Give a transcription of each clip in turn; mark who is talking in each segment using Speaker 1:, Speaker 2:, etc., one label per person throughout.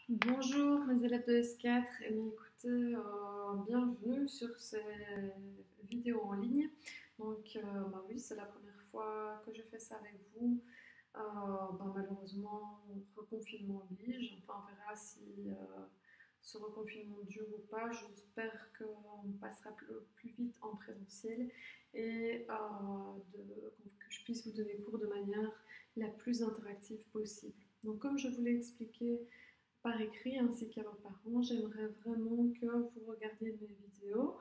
Speaker 1: Bonjour mes élèves de S4, eh bien, écoutez, bienvenue sur ces vidéos en ligne. Donc oui, c'est la première fois que je fais ça avec vous. Malheureusement, reconfinement oblige. Enfin, on verra si ce reconfinement dure ou pas. J'espère qu'on passera plus vite en présentiel et que je puisse vous donner cours de manière la plus interactive possible. Donc comme je vous l'ai expliqué par écrit ainsi qu'à vos parents, j'aimerais vraiment que vous regardiez mes vidéos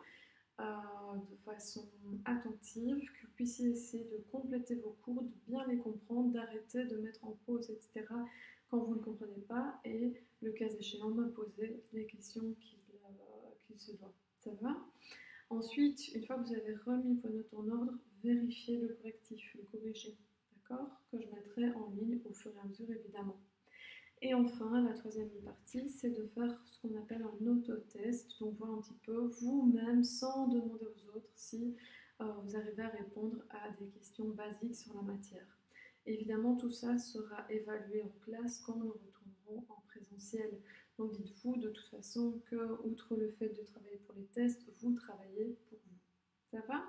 Speaker 1: de façon attentive, que vous puissiez essayer de compléter vos cours, de bien les comprendre, d'arrêter de mettre en pause, etc. quand vous ne comprenez pas et le cas échéant me poser les questions qu'il se doit. Ça va? Ensuite, une fois que vous avez remis vos notes en ordre, vérifiez le correctif, le corrigé, d'accord? Que je mettrai en ligne au fur et à mesure évidemment. Et enfin, la troisième partie, c'est de faire ce qu'on appelle un autotest, donc voir un petit peu vous-même, sans demander aux autres, si vous arrivez à répondre à des questions basiques sur la matière. Évidemment, tout ça sera évalué en classe quand nous retournerons en présentiel. Donc dites-vous de toute façon que, outre le fait de travailler pour les tests, vous travaillez pour vous. Ça va?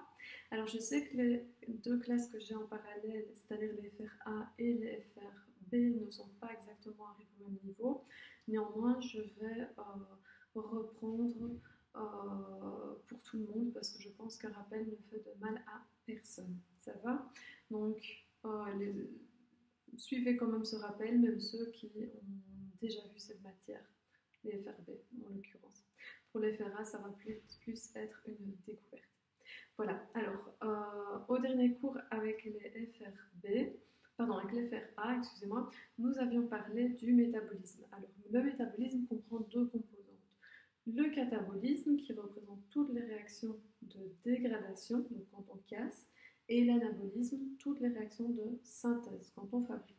Speaker 1: Alors je sais que les deux classes que j'ai en parallèle, c'est-à-dire les FR1 et les FRB, ne sont pas exactement arrivées au même niveau. Néanmoins, je vais reprendre pour tout le monde parce que je pense qu'un rappel ne fait de mal à personne. Ça va? Donc, suivez quand même ce rappel, même ceux qui ont déjà vu cette matière, les FRB en l'occurrence. Pour les FRA, ça va plus être une découverte. Voilà, alors au dernier cours avec les avec les FRA, excusez-moi, nous avions parlé du métabolisme. Alors le métabolisme comprend deux composantes. Le catabolisme qui représente toutes les réactions de dégradation, donc quand on casse, et l'anabolisme, toutes les réactions de synthèse, quand on fabrique.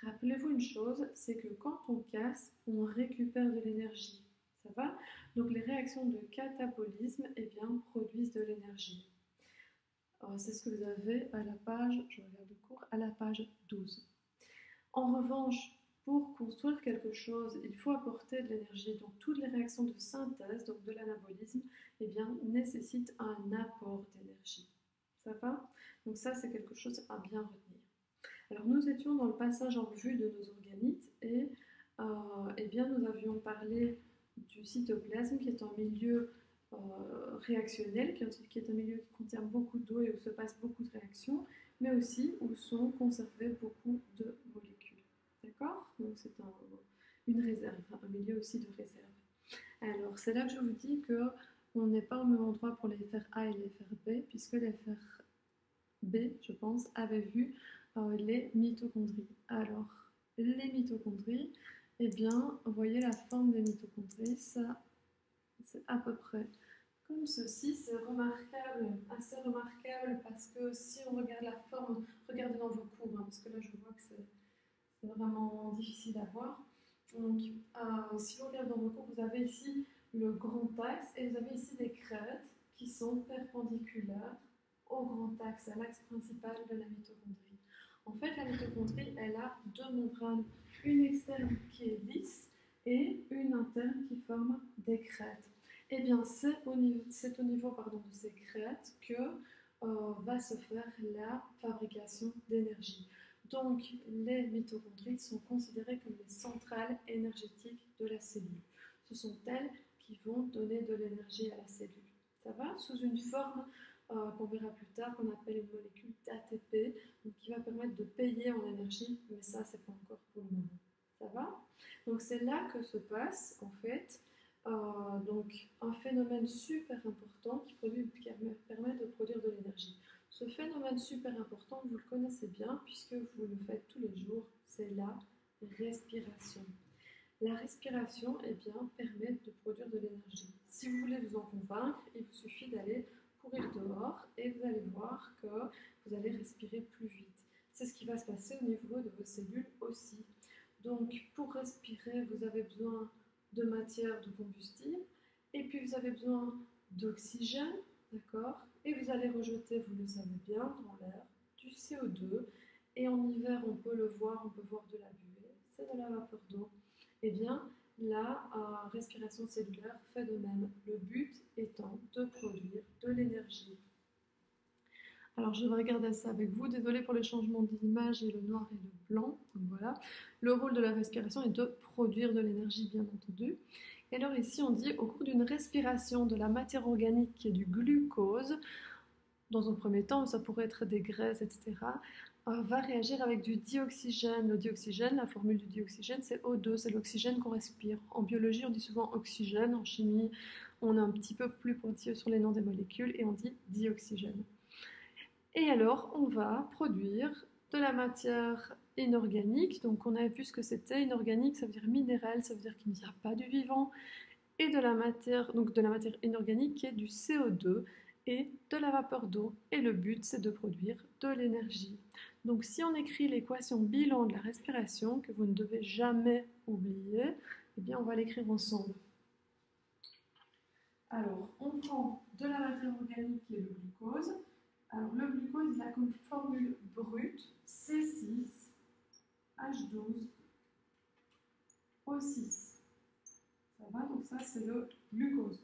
Speaker 1: Rappelez-vous une chose, c'est que quand on casse, on récupère de l'énergie. Ça va? Donc les réactions de catabolisme produisent de l'énergie. C'est ce que vous avez à la page, je regarde le cours, à la page 12. En revanche, pour construire quelque chose, il faut apporter de l'énergie. Donc toutes les réactions de synthèse, donc de l'anabolisme, nécessitent un apport d'énergie. Ça va? Donc ça, c'est quelque chose à bien retenir. Alors nous étions dans le passage en vue de nos organites et nous avions parlé du cytoplasme qui est un milieu réactionnel, qui est un milieu qui contient beaucoup d'eau et où se passe beaucoup de réactions, mais aussi où sont conservées beaucoup de molécules. D'accord? Donc c'est une réserve, un milieu aussi de réserve. Alors c'est là que je vous dis qu'on n'est pas au même endroit pour les FRA et les FRB, puisque les FRB, je pense, avaient vu les mitochondries. Alors, les mitochondries, vous voyez la forme des mitochondries, ça, c'est à peu près comme ceci. C'est remarquable, assez remarquable, parce que si on regarde la forme, regardez dans vos cours, parce que là je vois que c'est vraiment difficile à voir. Donc, si vous regardez dans vos cours, vous avez ici le grand axe et vous avez ici des crêtes qui sont perpendiculaires au grand axe, à l'axe principal de la mitochondrie. En fait, la mitochondrie, elle a deux membranes, une externe qui est lisse et une interne qui forme des crêtes. Eh bien, c'est au niveau de ces crêtes que va se faire la fabrication d'énergie. Donc, les mitochondries sont considérées comme les centrales énergétiques de la cellule. Ce sont elles qui vont donner de l'énergie à la cellule. Ça va? Sous une forme qu'on verra plus tard, qu'on appelle une molécule d'ATP, qui va permettre de payer en énergie, mais ça, c'est pas encore pour le moment. Ça va? Donc, c'est là que se passe, en fait, un phénomène super important qui permet de produire de l'énergie. Ce phénomène super important, vous le connaissez bien puisque vous le faites tous les jours, c'est la respiration. La respiration permet de produire de l'énergie. Si vous voulez vous en convaincre, il vous suffit d'aller courir dehors et vous allez voir que vous allez respirer plus vite. C'est ce qui va se passer au niveau de vos cellules aussi. Donc pour respirer, vous avez besoin de matière, de combustible, et puis vous avez besoin d'oxygène, d'accord? Et vous allez rejeter, vous le savez bien, dans l'air, du CO2, et en hiver, on peut le voir, on peut voir de la buée, c'est de la vapeur d'eau. Eh bien, la respiration cellulaire fait de même, le but étant de produire de l'énergie. Alors je vais regarder ça avec vous, désolé pour les changements d'image et le noir et le blanc. Donc voilà. Le rôle de la respiration est de produire de l'énergie, bien entendu. Et alors ici on dit au cours d'une respiration de la matière organique qui est du glucose, dans un premier temps ça pourrait être des graisses, etc., va réagir avec du dioxygène. Le dioxygène, la formule du dioxygène, c'est O2, c'est l'oxygène qu'on respire. En biologie, on dit souvent oxygène, en chimie, on est un petit peu plus pointilleux sur les noms des molécules et on dit dioxygène. Et alors, on va produire de la matière inorganique. Donc, on avait vu ce que c'était. Inorganique, ça veut dire minéral, ça veut dire qu'il n'y a pas de vivant. Et de la matière inorganique qui est du CO2 et de la vapeur d'eau. Et le but, c'est de produire de l'énergie. Donc, si on écrit l'équation bilan de la respiration, que vous ne devez jamais oublier, eh bien, on va l'écrire ensemble. Alors, on prend de la matière organique qui est le glucose. Alors, le glucose, il a comme formule brute C6H12O6. Ça va? Donc ça, c'est le glucose.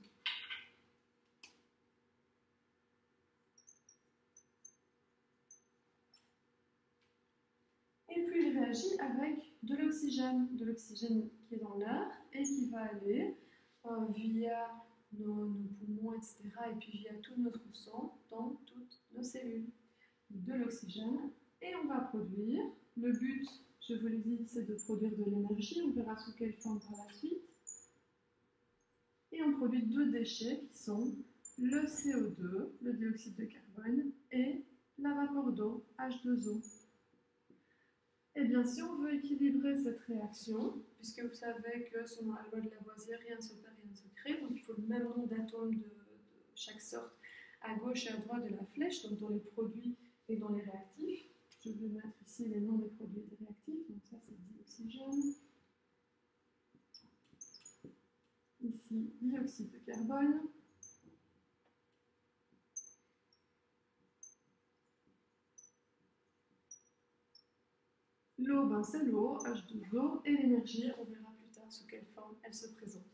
Speaker 1: Et puis, il réagit avec de l'oxygène qui est dans l'air et qui va aller via nos poumons, etc., et puis via tout notre sang dans toutes nos cellules. De l'oxygène et on va produire. Le but, je vous l'ai dit, c'est de produire de l'énergie. On verra sous quelle forme par la suite. Et on produit deux déchets qui sont le CO2, le dioxyde de carbone, et la vapeur d'eau, H2O. Et bien, si on veut équilibrer cette réaction, puisque vous savez que selon la loi de Lavoisier, rien ne se perd, rien ne se crée, donc il faut le même nombre d'atomes de chaque sorte à gauche et à droite de la flèche, donc dans les produits et dans les réactifs. Je vais mettre ici les noms des produits et des réactifs. Donc ça, c'est dioxygène. Ici, dioxyde de carbone. L'eau, ben c'est l'eau, H2O. Et l'énergie, on verra plus tard sous quelle forme elle se présente.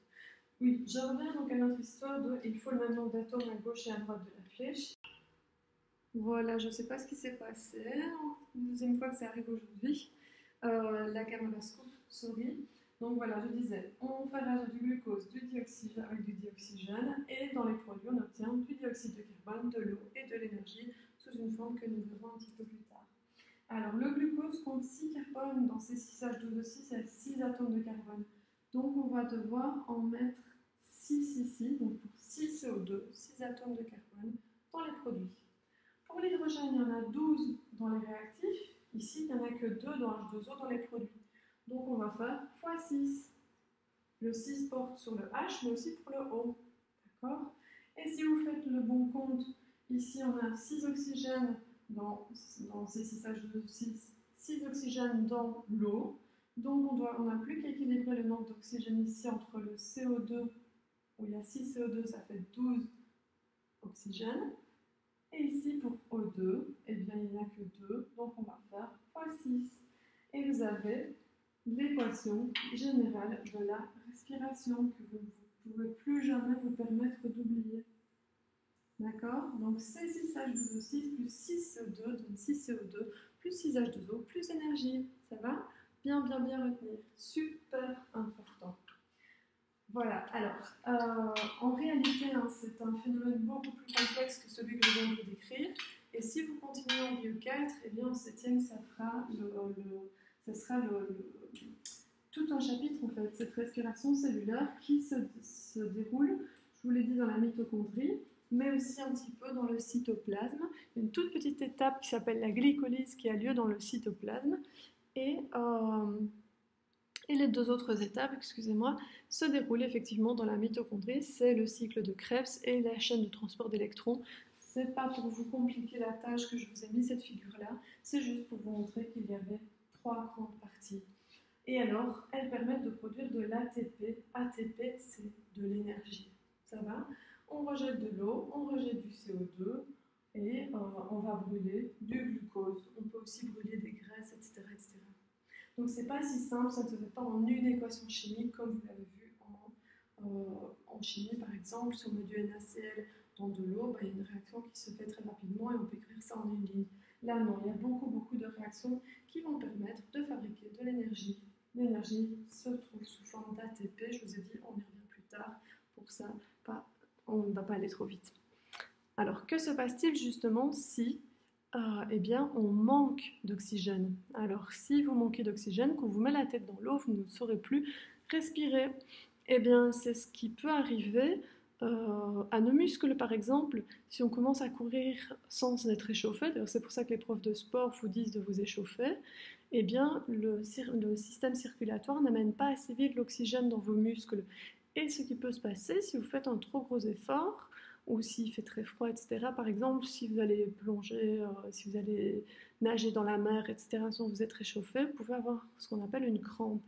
Speaker 1: Oui, je reviens donc à notre histoire de il faut le même nombre d'atomes à gauche et à droite de la flèche. Voilà, je ne sais pas ce qui s'est passé. Deuxième fois que ça arrive aujourd'hui. La caméra scope, sorry. Donc voilà, je disais, on fait réagir du glucose, du dioxygène avec du dioxygène, et dans les produits, on obtient du dioxyde de carbone, de l'eau et de l'énergie sous une forme que nous verrons un petit peu plus tard. Alors, le glucose compte 6 carbones dans ces 6H12O6, il y a 6 atomes de carbone. Donc, on va devoir en mettre 6 ici, donc pour 6 CO2, 6 atomes de carbone dans les produits. Pour l'hydrogène, il y en a 12 dans les réactifs. Ici, il n'y en a que 2 dans H2O dans les produits. Donc, on va faire x 6. Le 6 porte sur le H, mais aussi pour le O. D'accord? Et si vous faites le bon compte, ici, on a 6 oxygènes dans ces 6H2O6, 6 oxygènes dans l'eau. Donc, on n'a plus qu'à équilibrer le nombre d'oxygène ici entre le CO2, où il y a 6 CO2, ça fait 12 oxygènes. Et ici, pour O2, eh bien, il n'y a que 2, donc on va faire x6. Et vous avez l'équation générale de la respiration que vous ne pouvez plus jamais vous permettre d'oublier. D'accord? Donc C6H12O6 plus 6CO2 donne 6CO2 plus 6H2O plus énergie. Ça va? Bien retenir. Super important. Voilà, alors, en réalité, hein, c'est un phénomène beaucoup plus complexe que celui que je viens de vous décrire. Et si vous continuez en bio 4, eh bien en 7e, ça sera tout un chapitre, en fait, cette respiration cellulaire qui se déroule, je vous l'ai dit, dans la mitochondrie, mais aussi un petit peu dans le cytoplasme. Il y a une toute petite étape qui s'appelle la glycolyse qui a lieu dans le cytoplasme. Et les deux autres étapes, excusez-moi, se déroulent effectivement dans la mitochondrie. C'est le cycle de Krebs et la chaîne de transport d'électrons. C'est pas pour vous compliquer la tâche que je vous ai mis cette figure-là, c'est juste pour vous montrer qu'il y avait 3 grandes parties. Et alors, elles permettent de produire de l'ATP. ATP, c'est de l'énergie. Ça va? On rejette de l'eau, on rejette du CO2 et on va brûler du glucose. On peut aussi brûler des graisses, etc., etc. Donc c'est pas si simple, ça ne se fait pas en une équation chimique comme vous l'avez vu en chimie par exemple. Si on met du NaCl dans de l'eau, il y a une réaction qui se fait très rapidement et on peut écrire ça en une ligne. Là non, il y a beaucoup de réactions qui vont permettre de fabriquer de l'énergie. L'énergie se trouve sous forme d'ATP, je vous ai dit, on y revient plus tard. Pour ça, on ne va pas aller trop vite. Alors, que se passe-t-il justement si eh bien, on manque d'oxygène? Alors, si vous manquez d'oxygène, qu'on vous met la tête dans l'eau, vous ne saurez plus respirer. Eh bien, c'est ce qui peut arriver à nos muscles, par exemple, si on commence à courir sans être échauffé. D'ailleurs, c'est pour ça que les profs de sport vous disent de vous échauffer. Eh bien, le système circulatoire n'amène pas assez vite l'oxygène dans vos muscles. Et ce qui peut se passer, si vous faites un trop gros effort, ou s'il fait très froid, etc. Par exemple, si vous allez plonger, si vous allez nager dans la mer, etc., sans vous être réchauffé, vous pouvez avoir ce qu'on appelle une crampe.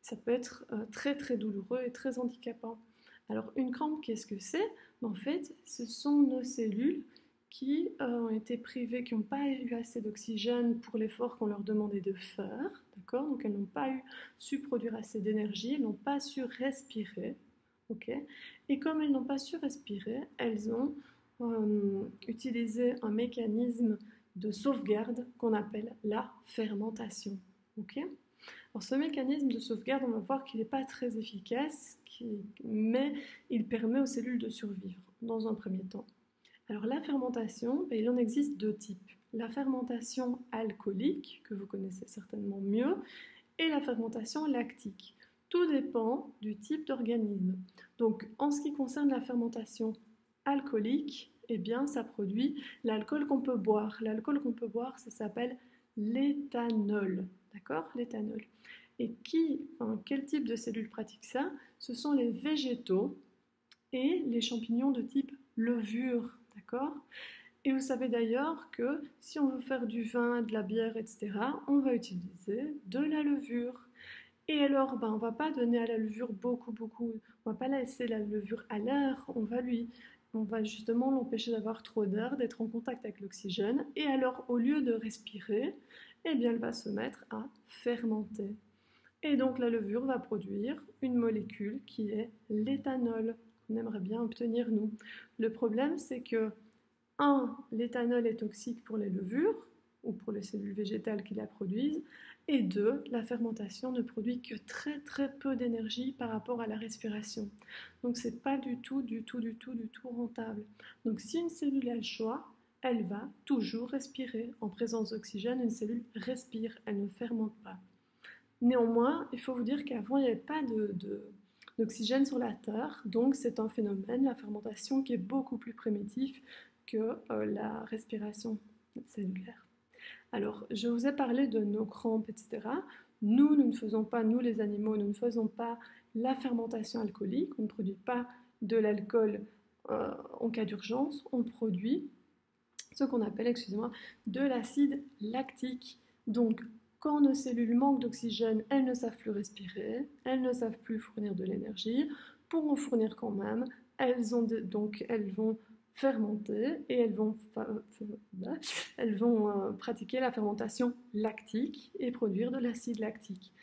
Speaker 1: Ça peut être très douloureux et très handicapant. Alors une crampe, qu'est-ce que c'est? En fait, ce sont nos cellules qui ont été privées, qui n'ont pas eu assez d'oxygène pour l'effort qu'on leur demandait de faire, d'accord? Donc elles n'ont pas su produire assez d'énergie, elles n'ont pas su respirer, ok? Et comme elles n'ont pas su respirer, elles ont utilisé un mécanisme de sauvegarde qu'on appelle la fermentation, ok? Alors, ce mécanisme de sauvegarde, on va voir qu'il n'est pas très efficace, mais il permet aux cellules de survivre dans un premier temps. Alors la fermentation, il en existe deux types. La fermentation alcoolique, que vous connaissez certainement mieux, et la fermentation lactique. Tout dépend du type d'organisme. Donc en ce qui concerne la fermentation alcoolique, eh bien ça produit l'alcool qu'on peut boire. L'alcool qu'on peut boire, ça s'appelle l'éthanol. D'accord? L'éthanol. Et quel type de cellules pratiquent ça? Ce sont les végétaux et les champignons de type levure. D'accord? Et vous savez d'ailleurs que si on veut faire du vin, de la bière, etc., on va utiliser de la levure. Et alors, on ne va pas donner à la levure beaucoup, on ne va pas laisser la levure à l'air, on va justement l'empêcher d'avoir trop d'air, d'être en contact avec l'oxygène. Et alors, au lieu de respirer, eh bien, elle va se mettre à fermenter. Et donc, la levure va produire une molécule qui est l'éthanol, qu'on aimerait bien obtenir nous. Le problème, c'est que 1. L'éthanol est toxique pour les levures ou pour les cellules végétales qui la produisent, et 2. La fermentation ne produit que très peu d'énergie par rapport à la respiration. Donc c'est pas du tout rentable. Donc si une cellule a le choix, elle va toujours respirer. En présence d'oxygène, une cellule respire, elle ne fermente pas. Néanmoins, il faut vous dire qu'avant, il n'y avait pas d'oxygène sur la Terre, donc c'est un phénomène, la fermentation, qui est beaucoup plus primitif que la respiration cellulaire. Alors, je vous ai parlé de nos crampes, etc. Nous ne faisons pas, nous les animaux, nous ne faisons pas la fermentation alcoolique, on ne produit pas de l'alcool en cas d'urgence, on produit ce qu'on appelle, de l'acide lactique. Donc, quand nos cellules manquent d'oxygène, elles ne savent plus respirer, elles ne savent plus fournir de l'énergie. Pour en fournir quand même, elles vont fermenter et elles vont pratiquer la fermentation lactique et produire de l'acide lactique.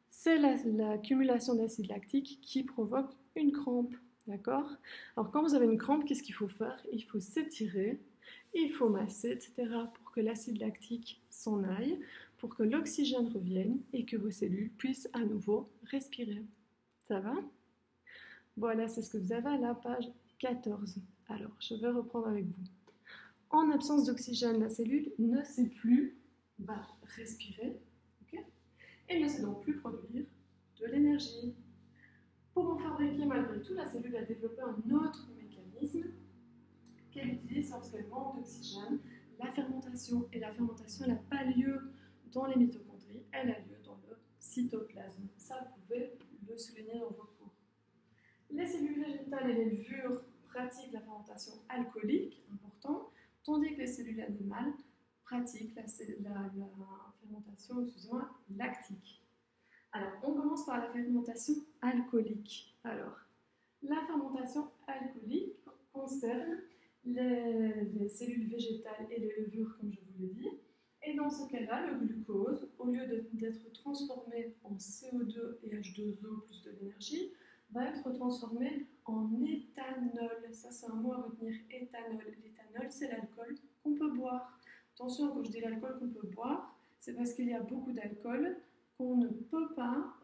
Speaker 1: C'est l'accumulation d'acide lactique qui provoque une crampe. D'accord? Alors quand vous avez une crampe, qu'est-ce qu'il faut faire? Il faut s'étirer, il faut masser, etc. pour que l'acide lactique s'en aille, pour que l'oxygène revienne et que vos cellules puissent à nouveau respirer. Ça va? Voilà, c'est ce que vous avez à la page 14. Alors, je vais reprendre avec vous. En absence d'oxygène, la cellule ne sait plus respirer, okay? Et ne sait donc plus produire de l'énergie. Pour en fabriquer malgré tout, la cellule a développé un autre mécanisme qu'elle utilise lorsqu'elle manque d'oxygène, la fermentation. Et la fermentation, elle n'a pas lieu dans les mitochondries, elle a lieu dans le cytoplasme. Ça, vous pouvez le souligner dans vos cours. Les cellules végétales et les levures pratiquent la fermentation alcoolique, important, tandis que les cellules animales pratiquent la fermentation lactique. Alors, on commence par la fermentation alcoolique. Alors, la fermentation alcoolique concerne les cellules végétales et les levures, comme je vous l'ai dit. Et dans ce cas-là, le glucose, au lieu d'être transformé en CO2 et H2O plus de l'énergie, va être transformé en éthanol. Ça, c'est un mot à retenir, éthanol. L'éthanol, c'est l'alcool qu'on peut boire. Attention, quand je dis l'alcool qu'on peut boire, c'est parce qu'il y a beaucoup d'alcool qu'on ne peut pas,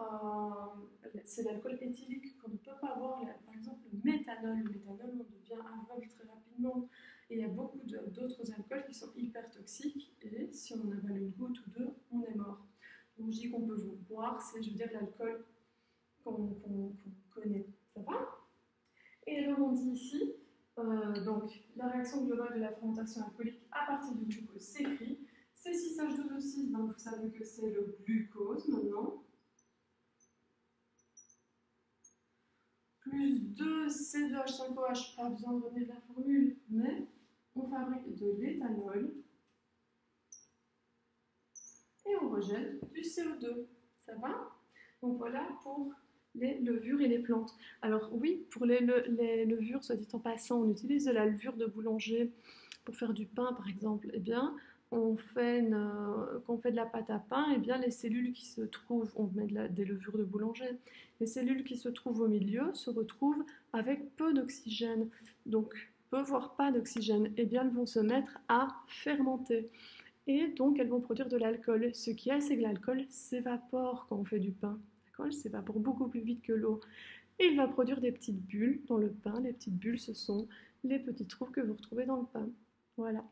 Speaker 1: c'est l'alcool éthylique qu'on ne peut pas boire. Par exemple, le méthanol. Le méthanol, on devient aveugle très rapidement. Et il y a beaucoup d'autres alcools qui sont hyper toxiques. Et si on avale une goutte ou deux, on est mort. Donc je dis qu'on peut vous boire, c'est, je veux dire, l'alcool qu'on connaît. Ça va? Et alors on dit ici, donc la réaction globale de la fermentation alcoolique à partir du glucose s'écrit. C'est 6H12O6, donc vous savez que c'est le glucose maintenant. Plus 2C2H5OH, pas besoin de retenir la formule, mais on fabrique de l'éthanol et on rejette du CO2. Ça va? Donc voilà pour les levures et les plantes. Alors oui, pour les levures, soit dit en passant, on utilise de la levure de boulanger pour faire du pain par exemple. Eh bien, quand on fait de la pâte à pain, eh bien, les cellules qui se trouvent, on met des levures de boulanger, les cellules qui se trouvent au milieu se retrouvent avec peu d'oxygène, donc peu voire pas d'oxygène, eh bien elles vont se mettre à fermenter. Et donc elles vont produire de l'alcool. Ce qui est, c'est que l'alcool s'évapore quand on fait du pain. Il s'évapore beaucoup plus vite que l'eau. Et il va produire des petites bulles dans le pain. Les petites bulles, ce sont les petits trous que vous retrouvez dans le pain. Voilà.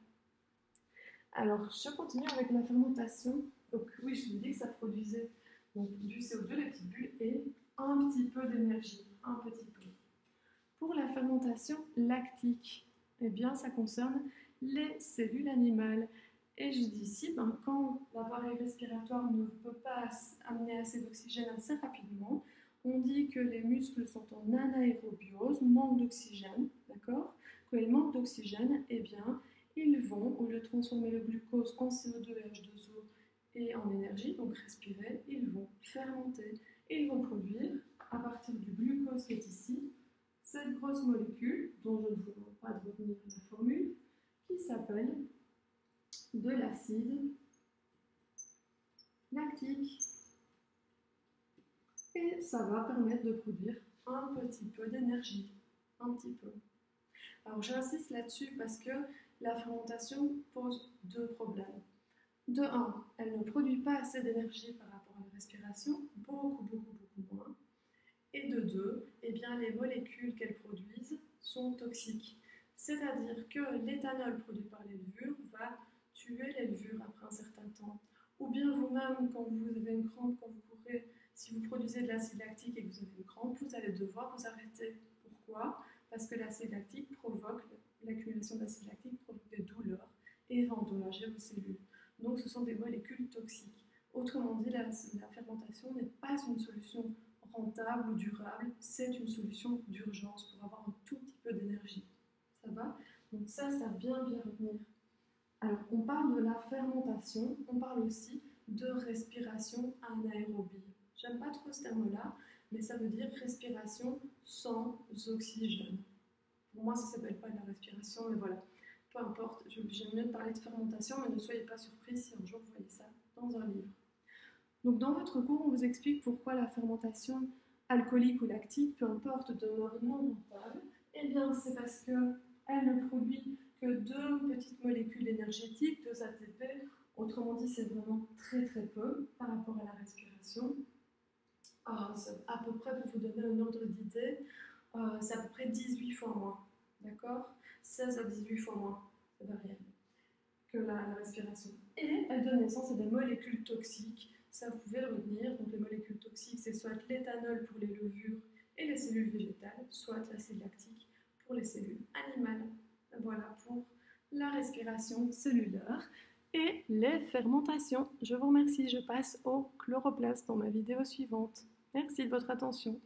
Speaker 1: Alors, je continue avec la fermentation. Donc oui, je vous dis que ça produisait donc, du CO2, les petites bulles, et un petit peu d'énergie. Un petit peu. Pour la fermentation lactique, eh bien, ça concerne les cellules animales. Et je dis ici, quand l'appareil respiratoire ne peut pas amener assez d'oxygène assez rapidement, on dit que les muscles sont en anaérobiose, manque d'oxygène, d'accord? Quand ils manquent d'oxygène, eh bien, ils vont, au lieu de transformer le glucose en CO2 et H2O et en énergie, donc respirer, ils vont fermenter. Et ils vont produire, à partir du glucose qui est ici, cette grosse molécule, dont je ne vous demande pas de retenir la formule, qui s'appelle de l'acide lactique. Et ça va permettre de produire un petit peu d'énergie. Un petit peu. Alors j'insiste là-dessus parce que la fermentation pose deux problèmes. De un, elle ne produit pas assez d'énergie par rapport à la respiration, beaucoup moins. Et de deux, eh bien, les molécules qu'elles produisent sont toxiques. C'est-à-dire que l'éthanol produit par les levures va tuer les levures après un certain temps. Ou bien vous-même, quand vous avez une crampe, quand vous courez, si vous produisez de l'acide lactique et que vous avez une crampe, vous allez devoir vous arrêter. Pourquoi? Parce que l'acide lactique provoque, l'accumulation d'acide lactique provoque des douleurs et va endommager vos cellules. Donc ce sont des molécules toxiques. Autrement dit, la fermentation n'est pas une solution rentable ou durable, c'est une solution d'urgence pour avoir un tout petit peu d'énergie. Ça va? Donc ça bien retenir. Alors, on parle de la fermentation, on parle aussi de respiration anaérobie. J'aime pas trop ce terme-là, mais ça veut dire respiration sans oxygène. Pour moi, ça ne s'appelle pas de la respiration, mais voilà. Peu importe, j'aime mieux parler de fermentation, mais ne soyez pas surpris si un jour vous voyez ça dans un livre. Donc dans votre cours, on vous explique pourquoi la fermentation alcoolique ou lactique, peu importe, demeure non rentable. Eh bien, c'est parce qu'elle ne produit que deux petites molécules énergétiques, 2 ATP. Autrement dit, c'est vraiment très peu par rapport à la respiration. À peu près, pour vous donner un ordre d'idée, c'est à peu près 18 fois moins. D'accord? 16 à 18 fois moins, c'est variable, que la respiration. Et elle donne naissance à des molécules toxiques. Ça, vous pouvez le retenir. Donc, les molécules toxiques, c'est soit l'éthanol pour les levures et les cellules végétales, soit l'acide lactique pour les cellules animales. Voilà pour la respiration cellulaire et les fermentations. Je vous remercie. Je passe au chloroplaste dans ma vidéo suivante. Merci de votre attention.